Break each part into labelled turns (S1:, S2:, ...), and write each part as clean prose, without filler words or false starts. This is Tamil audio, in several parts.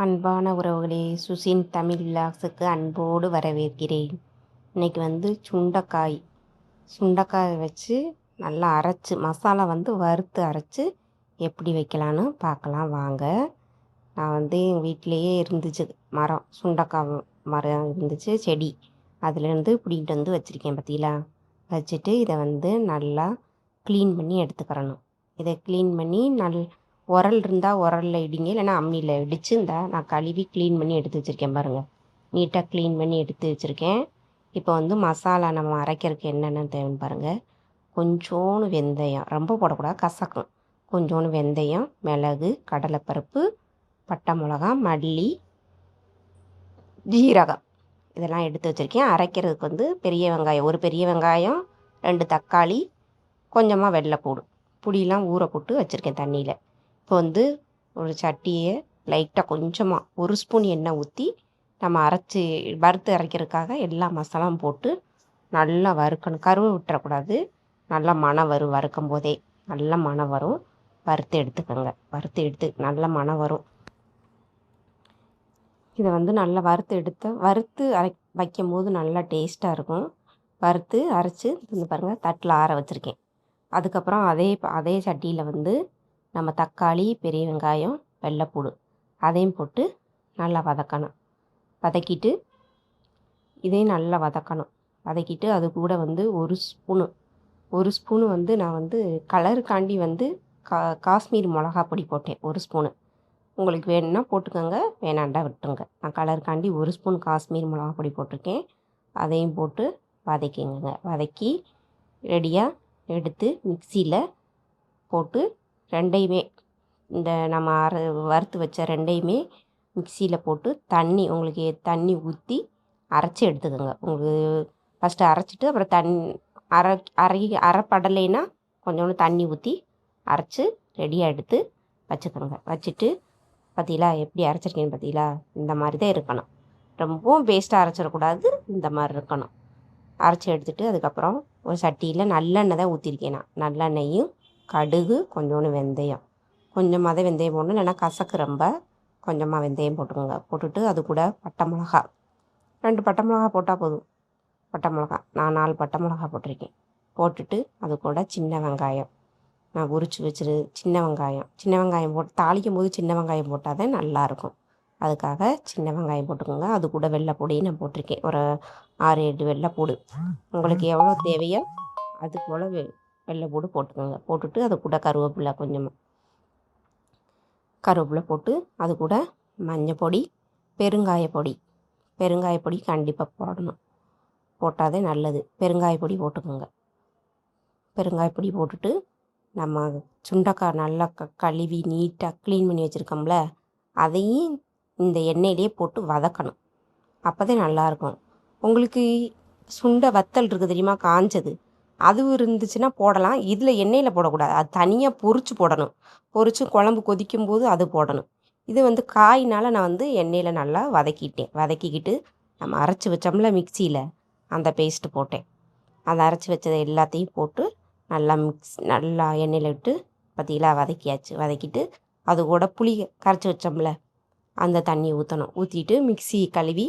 S1: அன்பான உறவுகளே, சுசின் தமிழ் விலாக்ஸுக்கு அன்போடு வரவேற்கிறேன். இன்றைக்கி சுண்டைக்காய் வச்சு நல்லா அரைச்சி மசாலா வறுத்து அரைச்சி எப்படி வைக்கலான்னு பார்க்கலாம் வாங்க. நான் எங்கள் வீட்டிலையே இருந்துச்சு மரம், சுண்டைக்காய் மரம் இருந்துச்சு, செடி. அதுலேருந்து பிடிக்கிட்டு வச்சுருக்கேன் பார்த்தீங்களா. வச்சுட்டு இதை நல்லா க்ளீன் பண்ணி எடுத்துக்கிறணும். இதை க்ளீன் பண்ணி உரல் இருந்தால் உரலில் இடிங்க, இல்லைன்னா அம்மியில் இடித்து நான் கழுவி க்ளீன் பண்ணி எடுத்து வச்சுருக்கேன் பாருங்கள். நீட்டாக க்ளீன் பண்ணி எடுத்து வச்சுருக்கேன். இப்போ மசாலா நம்ம அரைக்கிறதுக்கு என்னென்ன தேவைன்னு பாருங்கள். கொஞ்சோண்டு வெந்தயம், ரொம்ப போடக்கூடாது, கசக்கும். கொஞ்சோண்டு வெந்தயம், மிளகு, கடலைப்பருப்பு, பட்டை மிளகா, மல்லி, ஜீரகம் இதெல்லாம் எடுத்து வச்சுருக்கேன். அரைக்கிறதுக்கு பெரிய வெங்காயம், ஒரு பெரிய வெங்காயம், 2 தக்காளி, கொஞ்சமாக வெள்ளைப்பூடு, புளியெலாம் ஊற போட்டு வச்சுருக்கேன் தண்ணியில். இப்போ ஒரு சட்டியை லைட்டாக கொஞ்சமாக 1 ஸ்பூன் எண்ணெய் ஊற்றி நம்ம வறுத்து அரைக்கிறதுக்காக எல்லா மசாலாவும் போட்டு நல்லா வறுக்கணும். கருவை விட்டுறக்கூடாது. நல்லா மணம் வரும். வறுக்கும் போதே நல்ல மணம் வரும். வறுத்து எடுத்துக்கோங்க. வறுத்து எடுத்து நல்ல மணம் வரும். இதை நல்லா வறுத்து வைக்கும் போது நல்லா டேஸ்ட்டாக இருக்கும். வறுத்து அரைச்சி பாருங்கள், தட்டில் ஆற வச்சுருக்கேன். அதுக்கப்புறம் அதே சட்டியில் நம்ம தக்காளி, பெரிய வெங்காயம், வெள்ளைப்பூடு அதையும் போட்டு நல்லா வதக்கணும். வதக்கிட்டு இதையும் நல்லா வதக்கணும். வதக்கிட்டு அது கூட 1 ஸ்பூனு நான் கலருக்காண்டி காஷ்மீர் மிளகா பொடி போட்டேன். 1 ஸ்பூனு. உங்களுக்கு வேணும்னா போட்டுக்கோங்க, வேணாண்டா விட்டுருங்க. நான் கலருக்காண்டி 1 ஸ்பூன் காஷ்மீர் மிளகா பொடி போட்டிருக்கேன். அதையும் போட்டு வதக்கிங்க. வதக்கி ரெடியாக எடுத்து மிக்சியில் போட்டு ரெண்டையுமே நம்ம வறுத்து வச்ச ரெண்டையுமே மிக்சியில் போட்டு உங்களுக்கு தண்ணி ஊற்றி அரைச்சி எடுத்துக்கோங்க. உங்களுக்கு ஃபஸ்ட்டு அரைச்சிட்டு அப்புறம் அரைப்படலைன்னா கொஞ்சோண்டு தண்ணி ஊற்றி அரைச்சி ரெடியாக எடுத்து வச்சுக்கோங்க. வச்சுட்டு பார்த்தீங்களா எப்படி அரைச்சிருக்கேன்னு பார்த்தீங்களா. இந்த மாதிரி தான் இருக்கணும். ரொம்பவும் பேஸ்ட்டாக அரைச்சிடக்கூடாது. இந்த மாதிரி இருக்கணும். அரைச்சி எடுத்துகிட்டு அதுக்கப்புறம் ஒரு சட்டியில் நல்லெண்ணெய் தான் ஊற்றிருக்கேன். நான் நல்லெண்ணெயும், கடுகு, கொஞ்சோண்டு வெந்தயம், கொஞ்சமாக தான் வெந்தயம் போடணும், இல்லைன்னா கசக்கு ரொம்ப. கொஞ்சமாக வெந்தயம் போட்டுக்கோங்க. போட்டுட்டு அது கூட பட்டை மிளகா, 2 பட்டை மிளகா போட்டால் போதும். பட்டை மிளகா நான் 4 பட்டை மிளகா போட்டிருக்கேன். போட்டுட்டு அது கூட சின்ன வெங்காயம், நான் உரித்து வச்சிரு சின்ன வெங்காயம் போட்டு தாளிக்கும் போது சின்ன வெங்காயம் போட்டால் தான் நல்லாயிருக்கும். அதுக்காக சின்ன வெங்காயம் போட்டுக்கோங்க. அது கூட வெள்ளைப்பூடையும் நான் போட்டிருக்கேன். ஒரு 6-7 வெள்ளைப்பூடு, உங்களுக்கு எவ்வளோ தேவையோ அது போல் வெள்ளைப்பூடு போட்டுக்கோங்க. போட்டுட்டு அது கூட கருவேப்பிலை போட்டு அது கூட மஞ்சள் பொடி, பெருங்காயப்பொடி கண்டிப்பாக போடணும். போட்டாதே நல்லது. பெருங்காயப்பொடி போட்டுக்கோங்க. பெருங்காயப்பொடி போட்டுட்டு நம்ம சுண்டைக்காய் நல்லா கழுவி நீட்டாக க்ளீன் பண்ணி வச்சுருக்கோம்ல, அதையும் இந்த எண்ணெயிலே போட்டு வதக்கணும். அப்போ தான் நல்லாயிருக்கும். உங்களுக்கு சுண்டை வத்தல் இருக்குது தெரியுமா, காஞ்சது, அது இருந்துச்சுன்னா போடலாம். இதில் எண்ணெயில் போடக்கூடாது, அது தனியாக பொரித்து போடணும். பொரித்து குழம்பு கொதிக்கும்போது அது போடணும். இது காயினால் நான் எண்ணெயில் நல்லா வதக்கிக்கிட்டு நம்ம அரைச்சி வச்சோம்ல மிக்சியில், அந்த பேஸ்ட்டு போட்டேன். அதை அரைச்சி வச்சதை எல்லாத்தையும் போட்டு நல்லா எண்ணெயில் விட்டு பார்த்தீங்களா வதக்கியாச்சு. வதக்கிட்டு அது கூட புளி கரைச்சி வச்சோம்ல, அந்த தண்ணியை ஊற்றணும். ஊற்றிட்டு மிக்சி கழுவி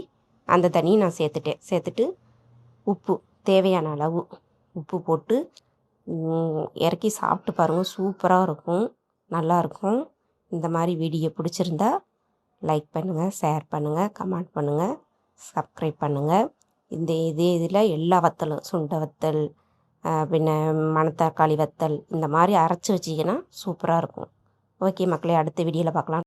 S1: அந்த தண்ணியை நான் சேர்த்துட்டு உப்பு தேவையான அளவு உப்பு போட்டு இறக்கி சாப்பிட்டு பாருங்கள். சூப்பராக இருக்கும், நல்லாயிருக்கும். இந்த மாதிரி வீடியோ பிடிச்சிருந்தா லைக் பண்ணுங்கள், ஷேர் பண்ணுங்கள், கமெண்ட் பண்ணுங்கள், சப்ஸ்கிரைப் பண்ணுங்கள். இதில் எல்லா வத்தலும், சுண்டை வத்தல், பின்ன மணத்தக்காளி வத்தல், இந்த மாதிரி அரைச்சி வச்சிங்கன்னா சூப்பராக இருக்கும். ஓகே மக்களே, அடுத்த வீடியோவில் பார்க்கலாம்.